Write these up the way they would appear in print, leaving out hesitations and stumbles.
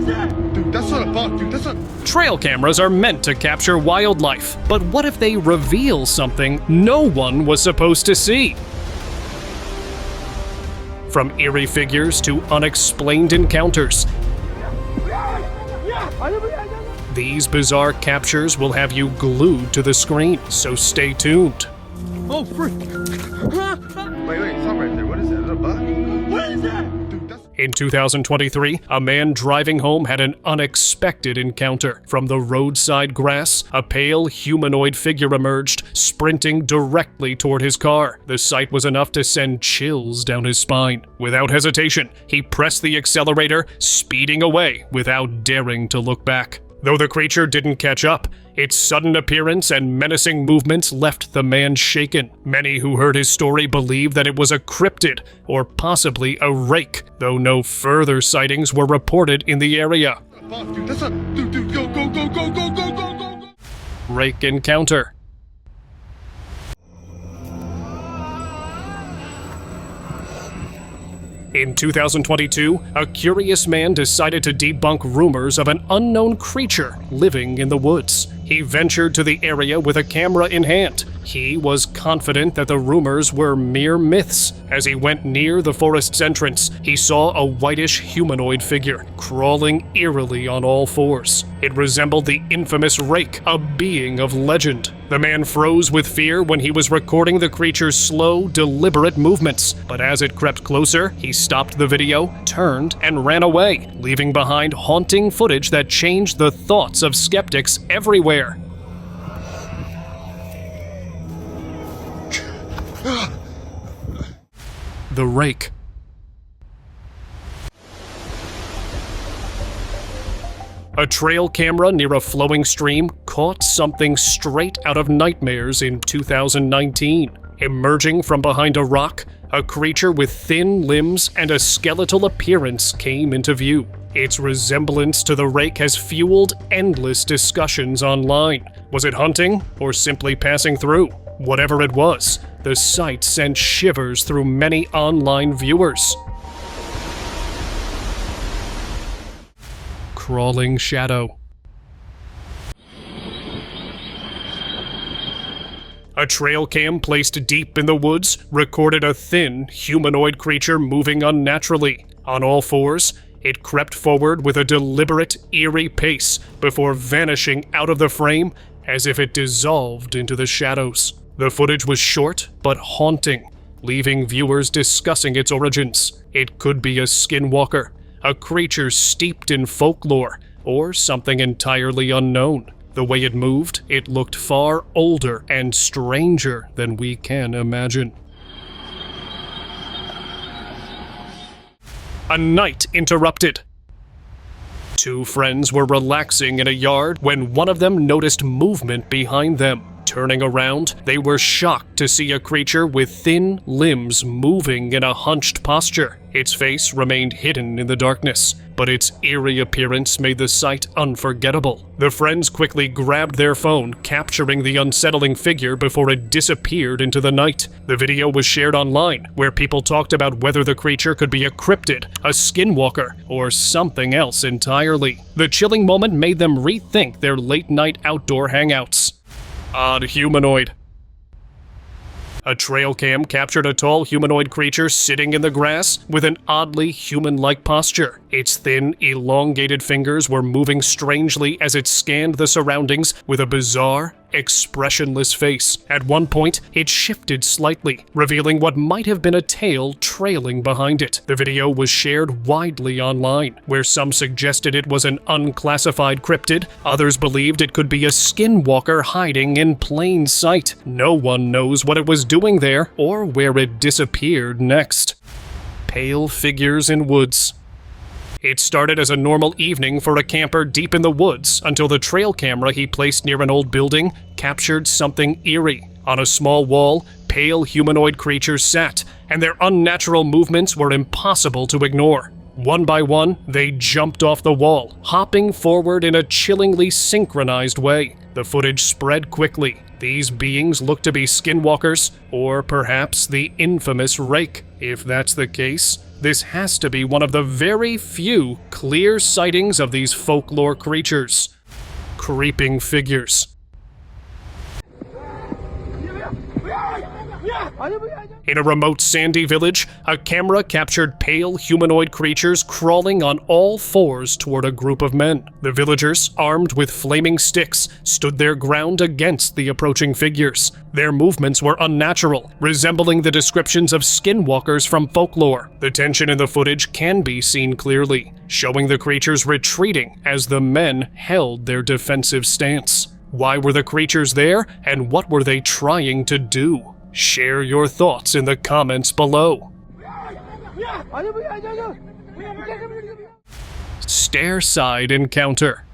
is that? Dude, that's not a buck, dude, that's not... Trail cameras are meant to capture wildlife, but what if they reveal something no one was supposed to see? From eerie figures to unexplained encounters, these bizarre captures will have you glued to the screen, so stay tuned. Oh, frick! Wait, stop right there. What is that? Is that a buck? What is that? Dude, that's... In 2023, a man driving home had an unexpected encounter. From the roadside grass, a pale humanoid figure emerged, sprinting directly toward his car. The sight was enough to send chills down his spine. Without hesitation, he pressed the accelerator, speeding away without daring to look back. Though the creature didn't catch up, its sudden appearance and menacing movements left the man shaken. Many who heard his story believed that it was a cryptid, or possibly a rake, though no further sightings were reported in the area. Buck, dude, that's not... Dude, go, go, go, go, go, go, go, go! Rake encounter. In 2022, a curious man decided to debunk rumors of an unknown creature living in the woods. He ventured to the area with a camera in hand. He was confident that the rumors were mere myths. As he went near the forest's entrance, he saw a whitish humanoid figure crawling eerily on all fours. It resembled the infamous Rake, a being of legend. The man froze with fear when he was recording the creature's slow, deliberate movements. But as it crept closer, he stopped the video, turned, and ran away, leaving behind haunting footage that changed the thoughts of skeptics everywhere. The Rake. A trail camera near a flowing stream caught something straight out of nightmares in 2019. Emerging from behind a rock, a creature with thin limbs and a skeletal appearance came into view. Its resemblance to the Rake has fueled endless discussions online. Was it hunting or simply passing through? Whatever it was, the sight sent shivers through many online viewers. Crawling shadow. A trail cam placed deep in the woods recorded a thin, humanoid creature moving unnaturally. On all fours, it crept forward with a deliberate, eerie pace before vanishing out of the frame as if it dissolved into the shadows. The footage was short but haunting, leaving viewers discussing its origins. It could be a skinwalker, a creature steeped in folklore, or something entirely unknown. The way it moved, it looked far older and stranger than we can imagine. A night interrupted. Two friends were relaxing in a yard when one of them noticed movement behind them. Turning around, they were shocked to see a creature with thin limbs moving in a hunched posture. Its face remained hidden in the darkness, but its eerie appearance made the sight unforgettable. The friends quickly grabbed their phone, capturing the unsettling figure before it disappeared into the night. The video was shared online, where people talked about whether the creature could be a cryptid, a skinwalker, or something else entirely. The chilling moment made them rethink their late-night outdoor hangouts. Odd humanoid. A trail cam captured a tall humanoid creature sitting in the grass with an oddly human-like posture. Its thin, elongated fingers were moving strangely as it scanned the surroundings with a bizarre, expressionless face. At one point, it shifted slightly, revealing what might have been a tail trailing behind it. The video was shared widely online, where some suggested it was an unclassified cryptid, others believed it could be a skinwalker hiding in plain sight. No one knows what it was doing there or where it disappeared next. Pale figures in woods. It started as a normal evening for a camper deep in the woods until the trail camera he placed near an old building captured something eerie. On a small wall, pale humanoid creatures sat, and their unnatural movements were impossible to ignore. One by one, they jumped off the wall, hopping forward in a chillingly synchronized way. The footage spread quickly. These beings looked to be skinwalkers, or perhaps the infamous Rake. If that's the case, This has to be one of the very few clear sightings of these folklore creatures. Creeping figures. In a remote sandy village, a camera captured pale humanoid creatures crawling on all fours toward a group of men. The villagers, armed with flaming sticks, stood their ground against the approaching figures. Their movements were unnatural, resembling the descriptions of skinwalkers from folklore. The tension in the footage can be seen clearly, showing the creatures retreating as the men held their defensive stance. Why were the creatures there, and what were they trying to do? Share your thoughts in the comments below. Stair-side encounter.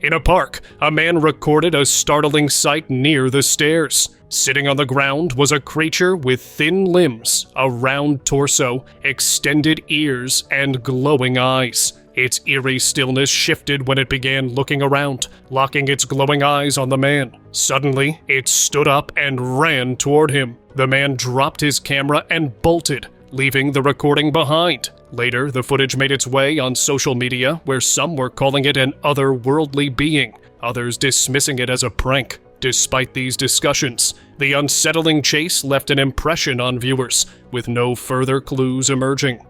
In a park, a man recorded a startling sight near the stairs. Sitting on the ground was a creature with thin limbs, a round torso, extended ears, and glowing eyes. Its eerie stillness shifted when it began looking around, locking its glowing eyes on the man. Suddenly, it stood up and ran toward him. The man dropped his camera and bolted, leaving the recording behind. Later, the footage made its way on social media, where some were calling it an otherworldly being, others dismissing it as a prank. Despite these discussions, the unsettling chase left an impression on viewers, with no further clues emerging.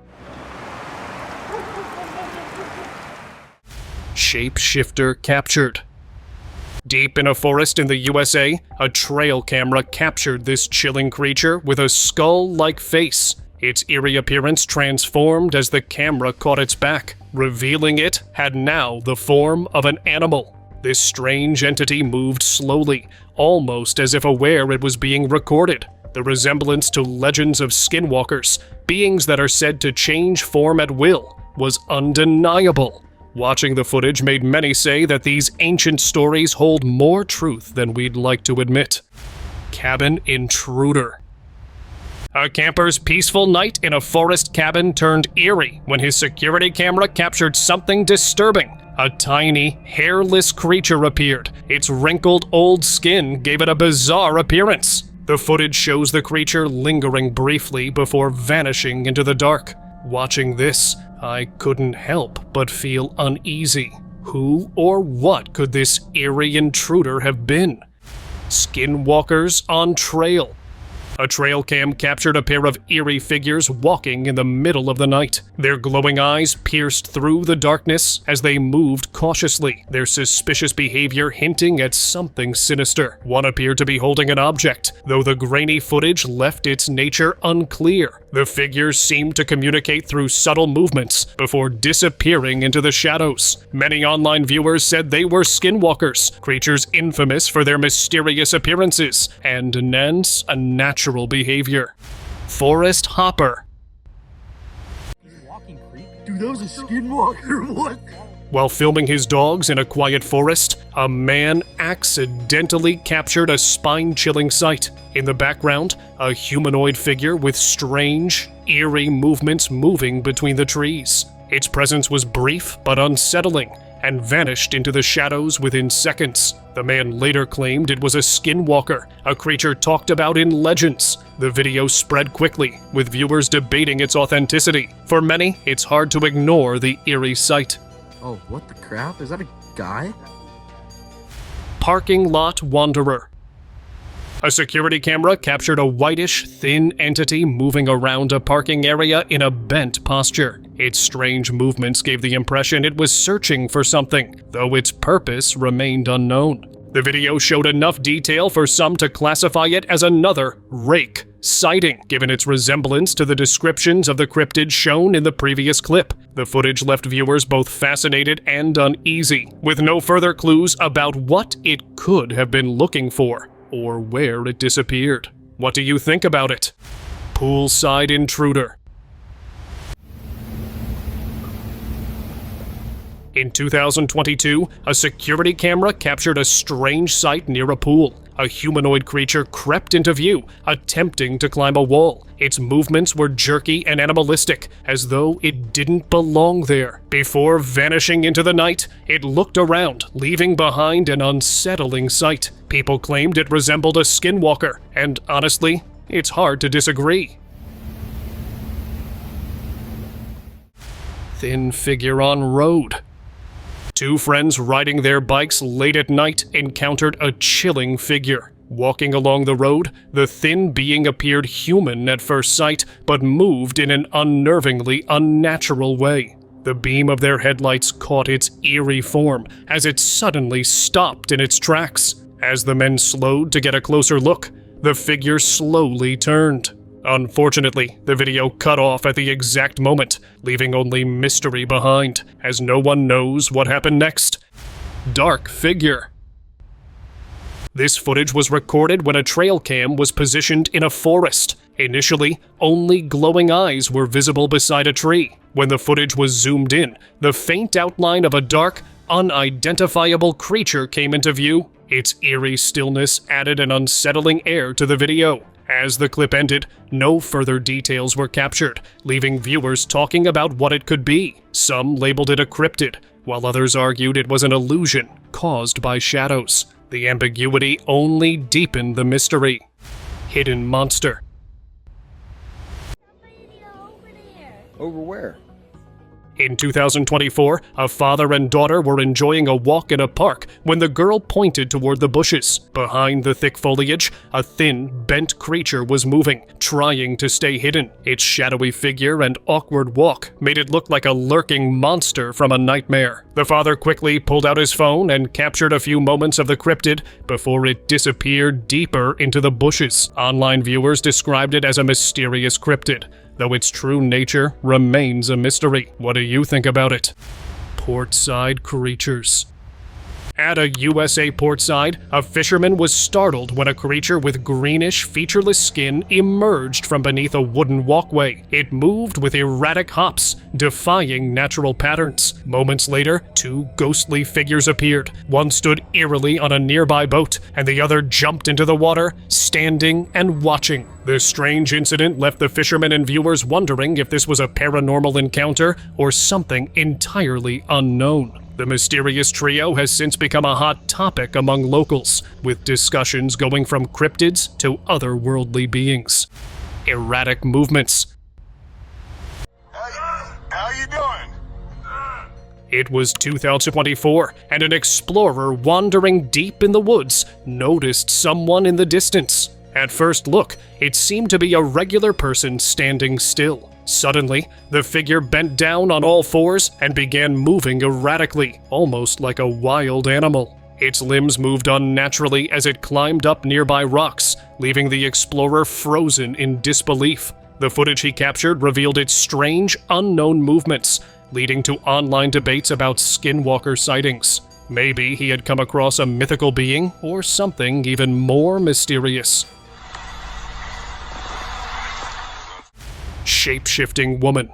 Shapeshifter captured. Deep in a forest in the USA, a trail camera captured this chilling creature with a skull-like face. Its eerie appearance transformed as the camera caught its back, revealing it had now the form of an animal. This strange entity moved slowly, almost as if aware it was being recorded. The resemblance to legends of skinwalkers, beings that are said to change form at will, was undeniable. Watching the footage made many say that these ancient stories hold more truth than we'd like to admit. Cabin intruder. A camper's peaceful night in a forest cabin turned eerie when his security camera captured something disturbing. A tiny, hairless creature appeared. Its wrinkled old skin gave it a bizarre appearance. The footage shows the creature lingering briefly before vanishing into the dark. Watching this, I couldn't help but feel uneasy. Who or what could this eerie intruder have been? Skinwalkers on trail. A trail cam captured a pair of eerie figures walking in the middle of the night. Their glowing eyes pierced through the darkness as they moved cautiously, their suspicious behavior hinting at something sinister. One appeared to be holding an object, though the grainy footage left its nature unclear. The figures seemed to communicate through subtle movements before disappearing into the shadows. Many online viewers said they were skinwalkers, creatures infamous for their mysterious appearances and Nan's unnatural behavior. Forest hopper. Dude, that was a skinwalker, what? While filming his dogs in a quiet forest, a man accidentally captured a spine-chilling sight. In the background, a humanoid figure with strange, eerie movements moving between the trees. Its presence was brief but unsettling, and vanished into the shadows within seconds. The man later claimed it was a skinwalker, a creature talked about in legends. The video spread quickly, with viewers debating its authenticity. For many, it's hard to ignore the eerie sight. Oh, what the crap? Is that a guy? Parking lot wanderer. A security camera captured a whitish, thin entity moving around a parking area in a bent posture. Its strange movements gave the impression it was searching for something, though its purpose remained unknown. The video showed enough detail for some to classify it as another Rake sighting, given its resemblance to the descriptions of the cryptids shown in the previous clip. The footage left viewers both fascinated and uneasy, with no further clues about what it could have been looking for, or where it disappeared. What do you think about it? Poolside intruder. In 2022, a security camera captured a strange sight near a pool. A humanoid creature crept into view, attempting to climb a wall. Its movements were jerky and animalistic, as though it didn't belong there. Before vanishing into the night, it looked around, leaving behind an unsettling sight. People claimed it resembled a skinwalker, and honestly, it's hard to disagree. Thin figure on road. Two friends riding their bikes late at night encountered a chilling figure. Walking along the road, the thin being appeared human at first sight, but moved in an unnervingly unnatural way. The beam of their headlights caught its eerie form as it suddenly stopped in its tracks. As the men slowed to get a closer look, the figure slowly turned. Unfortunately, the video cut off at the exact moment, leaving only mystery behind, as no one knows what happened next. Dark figure. This footage was recorded when a trail cam was positioned in a forest. Initially, only glowing eyes were visible beside a tree. When the footage was zoomed in, the faint outline of a dark, unidentifiable creature came into view. Its eerie stillness added an unsettling air to the video. As the clip ended, no further details were captured, leaving viewers talking about what it could be. Some labeled it a cryptid, while others argued it was an illusion caused by shadows. The ambiguity only deepened the mystery. Hidden monster. Over where? In 2024, a father and daughter were enjoying a walk in a park when the girl pointed toward the bushes. Behind the thick foliage, a thin, bent creature was moving, trying to stay hidden. Its shadowy figure and awkward walk made it look like a lurking monster from a nightmare. The father quickly pulled out his phone and captured a few moments of the cryptid before it disappeared deeper into the bushes. Online viewers described it as a mysterious cryptid, though its true nature remains a mystery. What do you think about it? Portside creatures. At a USA portside, a fisherman was startled when a creature with greenish, featureless skin emerged from beneath a wooden walkway. It moved with erratic hops, defying natural patterns. Moments later, two ghostly figures appeared. One stood eerily on a nearby boat, and the other jumped into the water, standing and watching. The strange incident left the fishermen and viewers wondering if this was a paranormal encounter or something entirely unknown. The mysterious trio has since become a hot topic among locals, with discussions going from cryptids to otherworldly beings. Erratic movements. How you doing? It was 2024, and an explorer wandering deep in the woods noticed someone in the distance. At first look, it seemed to be a regular person standing still. Suddenly, the figure bent down on all fours and began moving erratically, almost like a wild animal. Its limbs moved unnaturally as it climbed up nearby rocks, leaving the explorer frozen in disbelief. The footage he captured revealed its strange, unknown movements, leading to online debates about Skinwalker sightings. Maybe he had come across a mythical being or something even more mysterious. Shapeshifting woman.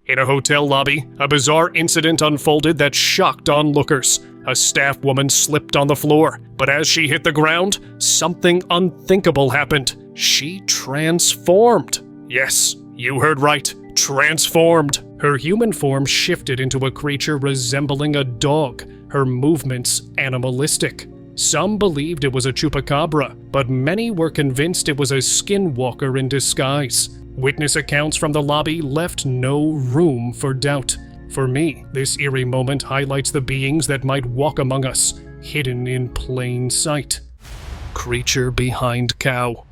In a hotel lobby, a bizarre incident unfolded that shocked onlookers. A staff woman slipped on the floor, but as she hit the ground, something unthinkable happened. She transformed. Yes, you heard right. Transformed. Her human form shifted into a creature resembling a dog, her movements animalistic. Some believed it was a Chupacabra, but many were convinced it was a Skinwalker in disguise. Witness accounts from the lobby left no room for doubt. For me, this eerie moment highlights the beings that might walk among us, hidden in plain sight. Creature behind cow.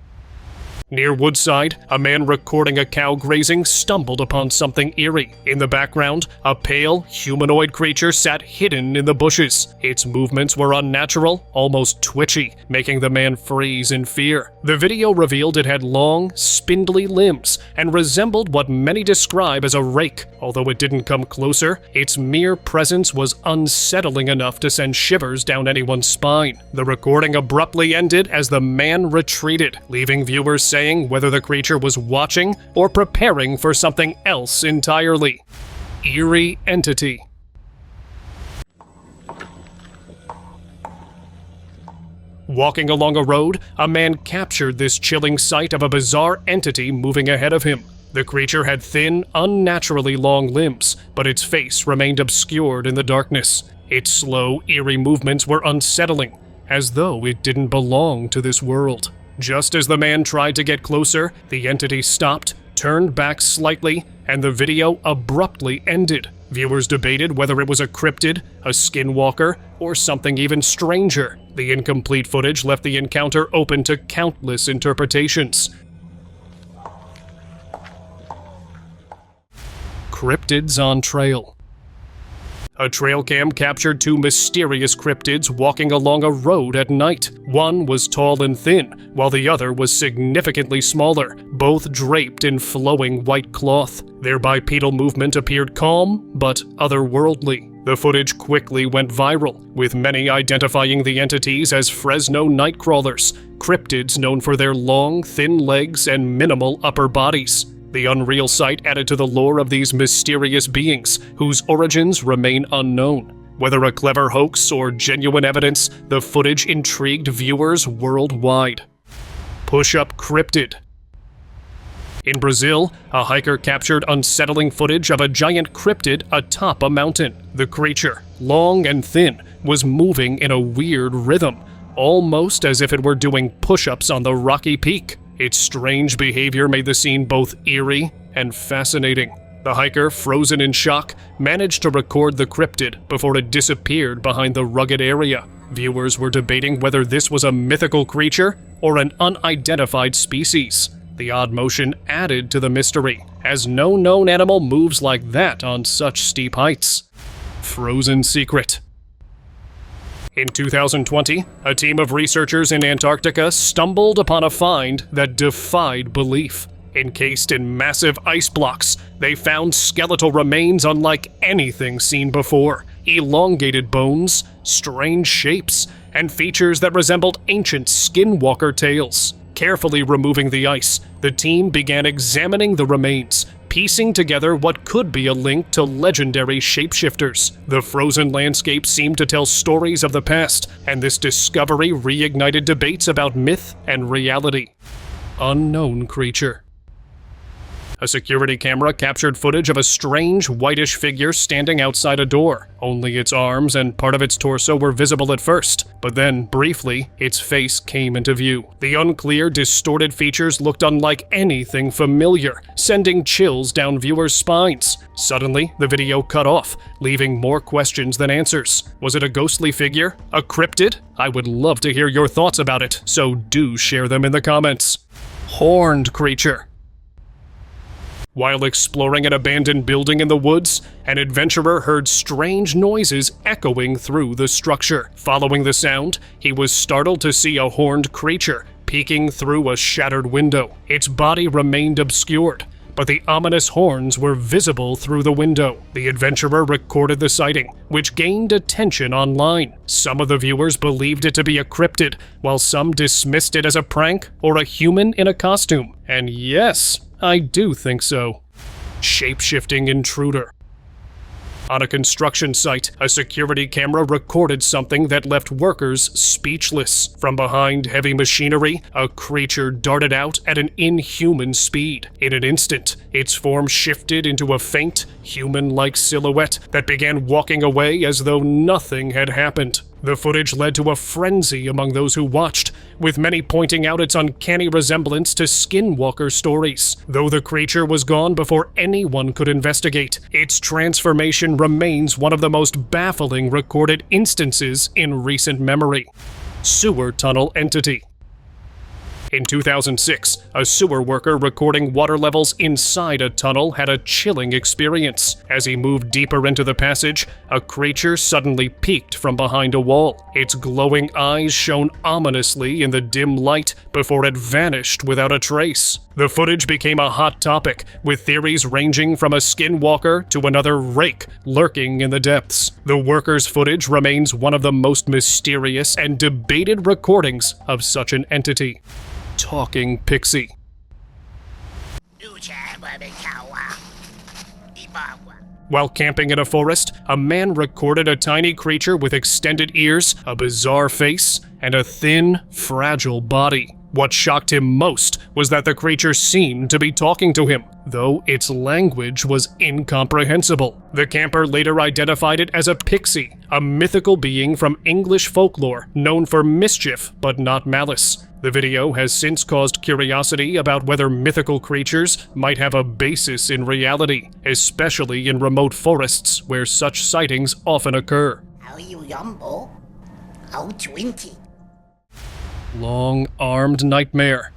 Near Woodside, a man recording a cow grazing stumbled upon something eerie. In the background, a pale, humanoid creature sat hidden in the bushes. Its movements were unnatural, almost twitchy, making the man freeze in fear. The video revealed it had long, spindly limbs and resembled what many describe as a rake. Although it didn't come closer, its mere presence was unsettling enough to send shivers down anyone's spine. The recording abruptly ended as the man retreated, leaving viewers saying whether the creature was watching or preparing for something else entirely. Eerie entity. Walking along a road, a man captured this chilling sight of a bizarre entity moving ahead of him. The creature had thin, unnaturally long limbs, but its face remained obscured in the darkness. Its slow, eerie movements were unsettling, as though it didn't belong to this world. Just as the man tried to get closer, the entity stopped, turned back slightly, and the video abruptly ended. Viewers debated whether it was a cryptid, a skinwalker, or something even stranger. The incomplete footage left the encounter open to countless interpretations. Cryptids on trail. A trail cam captured two mysterious cryptids walking along a road at night. One was tall and thin, while the other was significantly smaller, both draped in flowing white cloth. Their bipedal movement appeared calm, but otherworldly. The footage quickly went viral, with many identifying the entities as Fresno nightcrawlers, cryptids known for their long, thin legs and minimal upper bodies. The unreal sight added to the lore of these mysterious beings, whose origins remain unknown. Whether a clever hoax or genuine evidence, the footage intrigued viewers worldwide. Push-up cryptid. In Brazil, a hiker captured unsettling footage of a giant cryptid atop a mountain. The creature, long and thin, was moving in a weird rhythm, almost as if it were doing push-ups on the rocky peak. Its strange behavior made the scene both eerie and fascinating. The hiker, frozen in shock, managed to record the cryptid before it disappeared behind the rugged area. Viewers were debating whether this was a mythical creature or an unidentified species. The odd motion added to the mystery, as no known animal moves like that on such steep heights. Frozen secret. In 2020, a team of researchers in Antarctica stumbled upon a find that defied belief. Encased in massive ice blocks, they found skeletal remains unlike anything seen before. Elongated bones, strange shapes, and features that resembled ancient skinwalker tales. Carefully removing the ice, the team began examining the remains, piecing together what could be a link to legendary shapeshifters. The frozen landscape seemed to tell stories of the past, and this discovery reignited debates about myth and reality. Unknown creature. A security camera captured footage of a strange, whitish figure standing outside a door. Only its arms and part of its torso were visible at first, but then, briefly, its face came into view. The unclear, distorted features looked unlike anything familiar, sending chills down viewers' spines. Suddenly, the video cut off, leaving more questions than answers. Was it a ghostly figure? A cryptid? I would love to hear your thoughts about it, so do share them in the comments. Horned creature. While exploring an abandoned building in the woods, an adventurer heard strange noises echoing through the structure. Following the sound, he was startled to see a horned creature peeking through a shattered window. Its body remained obscured, but the ominous horns were visible through the window. The adventurer recorded the sighting, which gained attention online. Some of the viewers believed it to be a cryptid, while some dismissed it as a prank or a human in a costume. And yes, I do think so. Shapeshifting intruder. On a construction site, a security camera recorded something that left workers speechless. From behind heavy machinery, a creature darted out at an inhuman speed. In an instant, its form shifted into a faint, human-like silhouette that began walking away as though nothing had happened. The footage led to a frenzy among those who watched, with many pointing out its uncanny resemblance to Skinwalker stories. Though the creature was gone before anyone could investigate, its transformation remains one of the most baffling recorded instances in recent memory. Sewer tunnel entity. In 2006, a sewer worker recording water levels inside a tunnel had a chilling experience. As he moved deeper into the passage, a creature suddenly peeked from behind a wall. Its glowing eyes shone ominously in the dim light before it vanished without a trace. The footage became a hot topic, with theories ranging from a skinwalker to another Rake lurking in the depths. The worker's footage remains one of the most mysterious and debated recordings of such an entity. Talking pixie. While camping in a forest, a man recorded a tiny creature with extended ears, a bizarre face, and a thin, fragile body. What shocked him most was that the creature seemed to be talking to him, though its language was incomprehensible. The camper later identified it as a pixie, a mythical being from English folklore known for mischief but not malice. The video has since caused curiosity about whether mythical creatures might have a basis in reality, especially in remote forests where such sightings often occur. How you yumbo? How 20? Long-armed nightmare.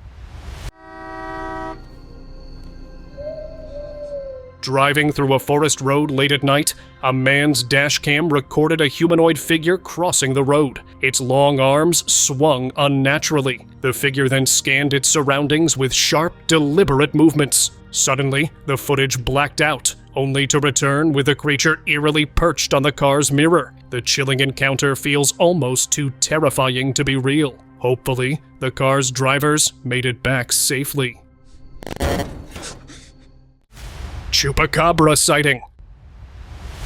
Driving through a forest road late at night, a man's dashcam recorded a humanoid figure crossing the road. Its long arms swung unnaturally. The figure then scanned its surroundings with sharp, deliberate movements. Suddenly, the footage blacked out, only to return with the creature eerily perched on the car's mirror. The chilling encounter feels almost too terrifying to be real. Hopefully, the car's drivers made it back safely. Chupacabra sighting.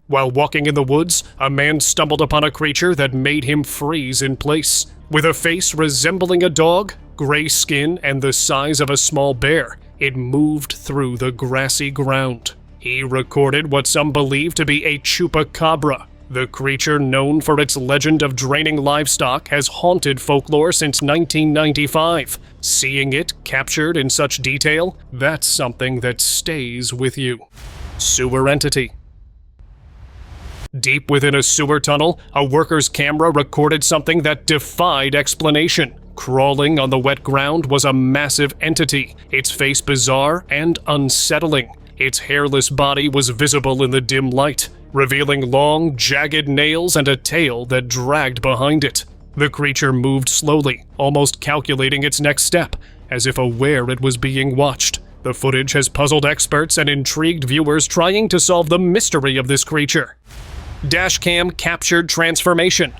While walking in the woods, a man stumbled upon a creature that made him freeze in place. With a face resembling a dog, gray skin, and the size of a small bear, it moved through the grassy ground. He recorded what some believe to be a Chupacabra. The creature, known for its legend of draining livestock, has haunted folklore since 1995. Seeing it captured in such detail, that's something that stays with you. Sewer entity. Deep within a sewer tunnel, a worker's camera recorded something that defied explanation. Crawling on the wet ground was a massive entity, its face bizarre and unsettling. Its hairless body was visible in the dim light, revealing long, jagged nails and a tail that dragged behind it. The creature moved slowly, almost calculating its next step, as if aware it was being watched. The footage has puzzled experts and intrigued viewers trying to solve the mystery of this creature. Dashcam captured transformation.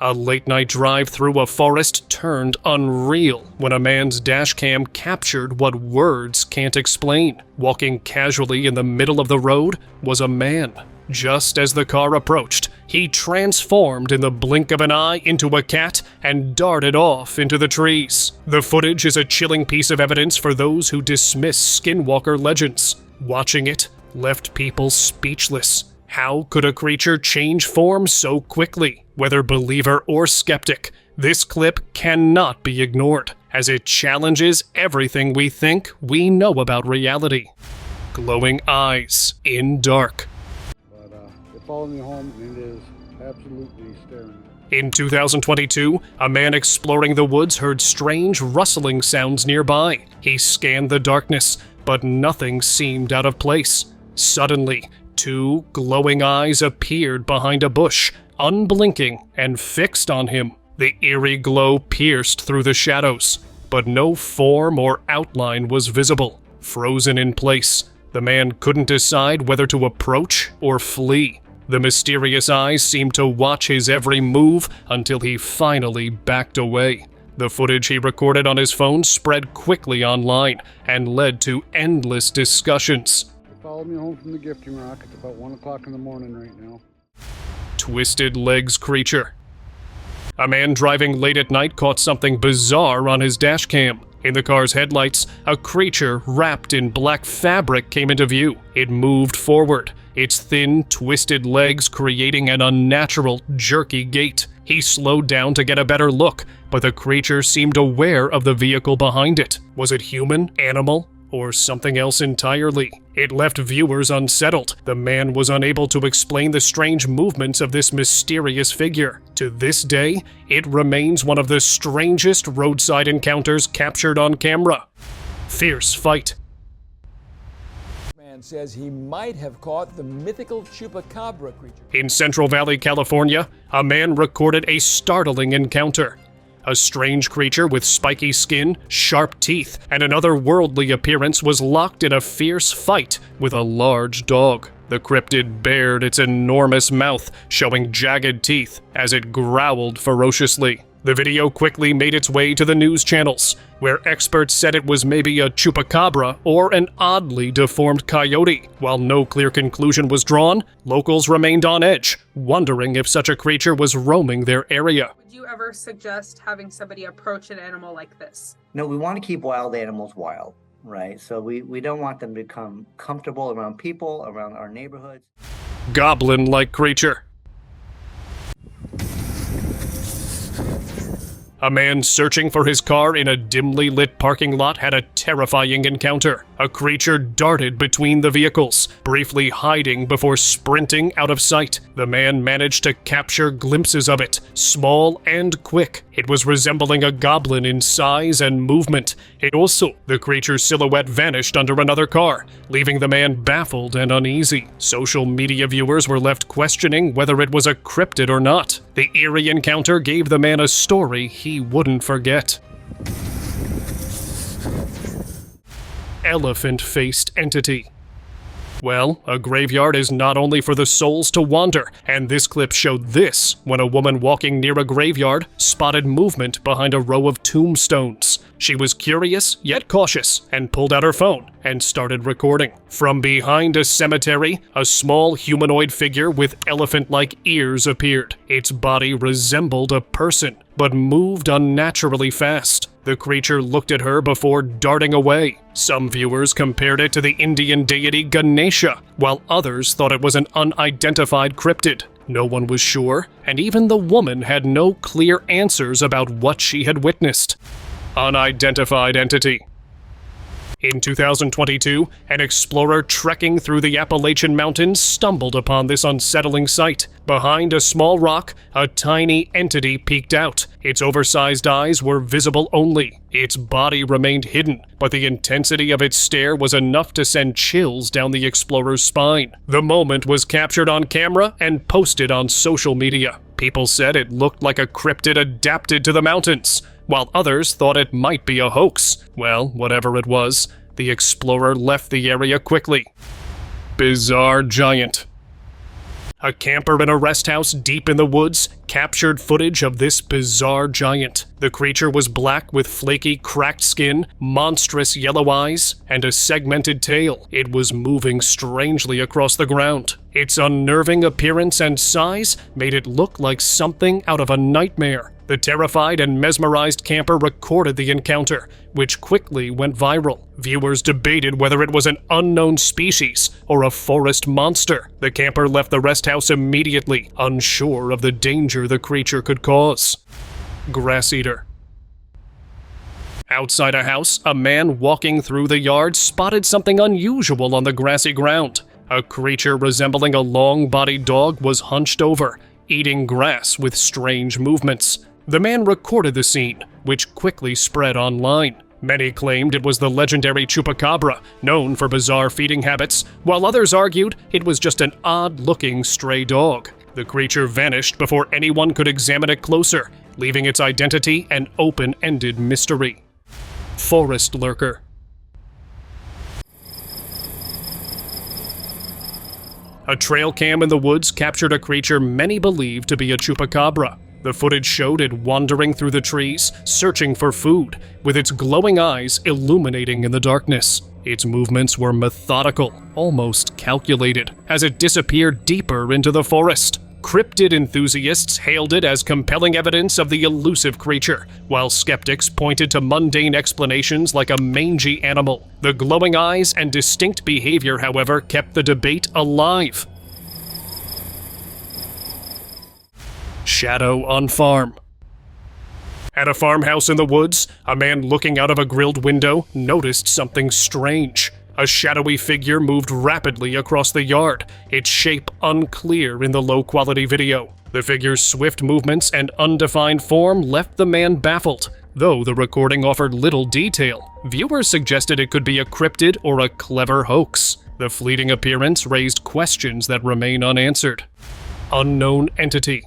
A late-night drive through a forest turned unreal when a man's dashcam captured what words can't explain. Walking casually in the middle of the road was a man. Just as the car approached, he transformed in the blink of an eye into a cat and darted off into the trees. The footage is a chilling piece of evidence for those who dismiss Skinwalker legends. Watching it left people speechless. How could a creature change form so quickly? Whether believer or skeptic, this clip cannot be ignored, as it challenges everything we think we know about reality. Glowing eyes in dark. It followed me home, and it is absolutely staring. In 2022, a man exploring the woods heard strange rustling sounds nearby. He scanned the darkness, but nothing seemed out of place. Suddenly, two glowing eyes appeared behind a bush, unblinking and fixed on him. The eerie glow pierced through the shadows, but no form or outline was visible. Frozen in place, the man couldn't decide whether to approach or flee. The mysterious eyes seemed to watch his every move until he finally backed away. The footage he recorded on his phone spread quickly online and led to endless discussions. It followed me home from the gifting rock. It's about 1 o'clock in the morning right now. Twisted legs creature. A man driving late at night caught something bizarre on his dashcam. In the car's headlights, a creature wrapped in black fabric came into view. It moved forward, its thin, twisted legs creating an unnatural, jerky gait. He slowed down to get a better look, but the creature seemed aware of the vehicle behind it. Was it human, animal, or something else entirely? It left viewers unsettled. The man was unable to explain the strange movements of this mysterious figure. To this day, it remains one of the strangest roadside encounters captured on camera. Fierce fight. Man says he might have caught the mythical Chupacabra creature. In Central Valley, California, a man recorded a startling encounter. A strange creature with spiky skin, sharp teeth, and an otherworldly appearance was locked in a fierce fight with a large dog. The cryptid bared its enormous mouth, showing jagged teeth as it growled ferociously. The video quickly made its way to the news channels, where experts said it was maybe a chupacabra or an oddly deformed coyote. While no clear conclusion was drawn, locals remained on edge, wondering if such a creature was roaming their area. Would you ever suggest having somebody approach an animal like this? No, we want to keep wild animals wild, right? So we don't want them to become comfortable around people, around our neighborhoods. Goblin-like creature. A man searching for his car in a dimly lit parking lot had a terrifying encounter. A creature darted between the vehicles, briefly hiding before sprinting out of sight. The man managed to capture glimpses of it, small and quick. It was resembling a goblin in size and movement. The creature's silhouette vanished under another car, leaving the man baffled and uneasy. Social media viewers were left questioning whether it was a cryptid or not. The eerie encounter gave the man a story he wouldn't forget. Elephant-faced entity. Well, a graveyard is not only for the souls to wander, and this clip showed this when a woman walking near a graveyard spotted movement behind a row of tombstones. She was curious yet cautious and pulled out her phone and started recording. From behind a cemetery, a small humanoid figure with elephant-like ears appeared. Its body resembled a person, but moved unnaturally fast. The creature looked at her before darting away. Some viewers compared it to the Indian deity Ganesha, while others thought it was an unidentified cryptid. No one was sure, and even the woman had no clear answers about what she had witnessed. Unidentified entity. In 2022, an explorer trekking through the Appalachian Mountains stumbled upon this unsettling sight. Behind a small rock, a tiny entity peeked out. Its oversized eyes were visible only. Its body remained hidden, but the intensity of its stare was enough to send chills down the explorer's spine. The moment was captured on camera and posted on social media. People said it looked like a cryptid adapted to the mountains, while others thought it might be a hoax. Well, whatever it was, the explorer left the area quickly. Bizarre giant. A camper in a rest house deep in the woods captured footage of this bizarre giant. The creature was black with flaky, cracked skin, monstrous yellow eyes, and a segmented tail. It was moving strangely across the ground. Its unnerving appearance and size made it look like something out of a nightmare. The terrified and mesmerized camper recorded the encounter, which quickly went viral. Viewers debated whether it was an unknown species or a forest monster. The camper left the rest house immediately, unsure of the danger the creature could cause. Grass eater. Outside a house, a man walking through the yard spotted something unusual on the grassy ground. A creature resembling a long-bodied dog was hunched over, eating grass with strange movements. The man recorded the scene, which quickly spread online. Many claimed it was the legendary Chupacabra, known for bizarre feeding habits, while others argued it was just an odd-looking stray dog. The creature vanished before anyone could examine it closer, leaving its identity an open-ended mystery. Forest lurker. A trail cam in the woods captured a creature many believed to be a Chupacabra. The footage showed it wandering through the trees, searching for food, with its glowing eyes illuminating in the darkness. Its movements were methodical, almost calculated, as it disappeared deeper into the forest. Cryptid enthusiasts hailed it as compelling evidence of the elusive creature, while skeptics pointed to mundane explanations like a mangy animal. The glowing eyes and distinct behavior, however, kept the debate alive. Shadow on farm. At a farmhouse in the woods, a man looking out of a grilled window noticed something strange. A shadowy figure moved rapidly across the yard, its shape unclear in the low-quality video. The figure's swift movements and undefined form left the man baffled. Though the recording offered little detail, viewers suggested it could be a cryptid or a clever hoax. The fleeting appearance raised questions that remain unanswered. Unknown entity.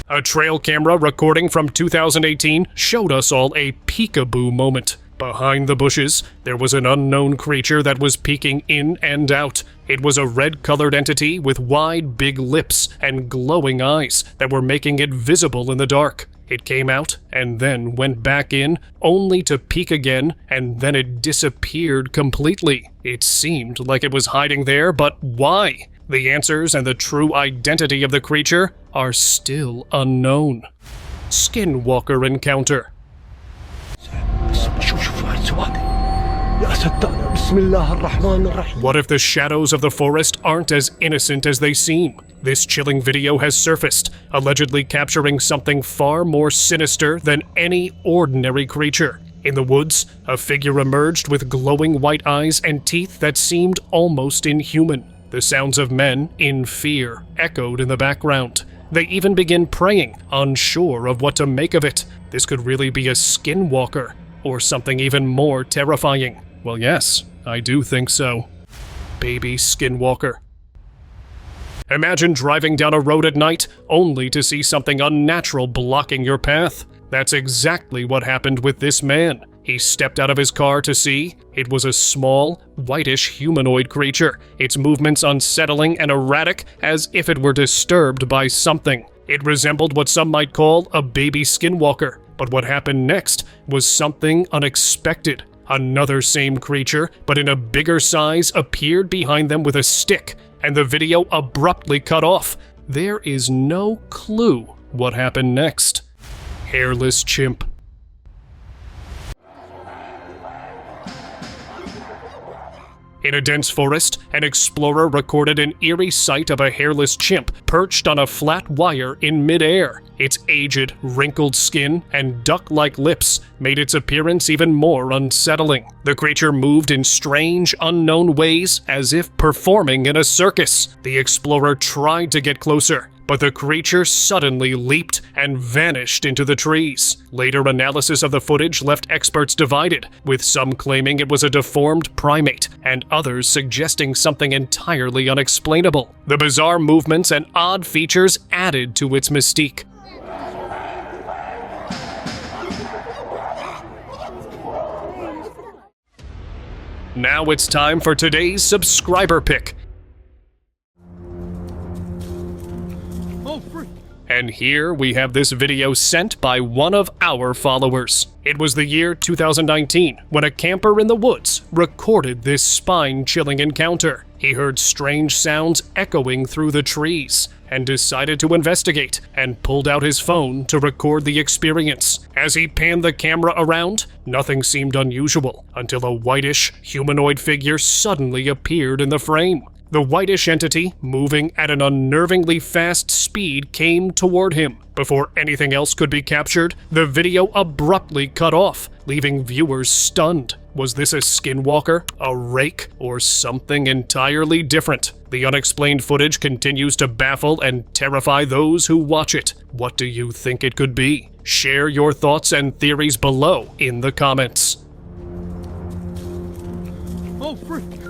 A trail camera recording from 2018 showed us all a peekaboo moment. Behind the bushes, there was an unknown creature that was peeking in and out. It was a red-colored entity with wide, big lips and glowing eyes that were making it visible in the dark. It came out and then went back in, only to peek again, and then it disappeared completely. It seemed like it was hiding there, but why? The answers and the true identity of the creature are still unknown. Skinwalker encounter. What if the shadows of the forest aren't as innocent as they seem? this chilling video has surfaced, allegedly capturing something far more sinister than any ordinary creature. In the woods, a figure emerged with glowing white eyes and teeth that seemed almost inhuman. The sounds of men, in fear, echoed in the background. They even began praying, unsure of what to make of it. This could really be a skinwalker, or something even more terrifying. Well, yes, I do think so. Baby skinwalker. Imagine driving down a road at night only to see something unnatural blocking your path. That's exactly what happened with this man. He stepped out of his car to see. It was a small, whitish humanoid creature, its movements unsettling and erratic as if it were disturbed by something. It resembled what some might call a baby skinwalker, but what happened next was something unexpected. Another same creature, but in a bigger size, appeared behind them with a stick, and the video abruptly cut off. There is no clue what happened next. Hairless chimp. In a dense forest, an explorer recorded an eerie sight of a hairless chimp perched on a flat wire in midair. Its aged, wrinkled skin and duck-like lips made its appearance even more unsettling. The creature moved in strange, unknown ways, as if performing in a circus. The explorer tried to get closer, but the creature suddenly leaped and vanished into the trees. Later analysis of the footage left experts divided, with some claiming it was a deformed primate, and others suggesting something entirely unexplainable. The bizarre movements and odd features added to its mystique. Now it's time for today's subscriber pick. And here we have this video sent by one of our followers. It was the year 2019 when a camper in the woods recorded this spine-chilling encounter. He heard strange sounds echoing through the trees and decided to investigate and pulled out his phone to record the experience. As he panned the camera around, nothing seemed unusual until a whitish, humanoid figure suddenly appeared in the frame. The whitish entity, moving at an unnervingly fast speed, came toward him. Before anything else could be captured, the video abruptly cut off, leaving viewers stunned. Was this a skinwalker, a rake, or something entirely different? The unexplained footage continues to baffle and terrify those who watch it. What do you think it could be? Share your thoughts and theories below in the comments. Oh, frick!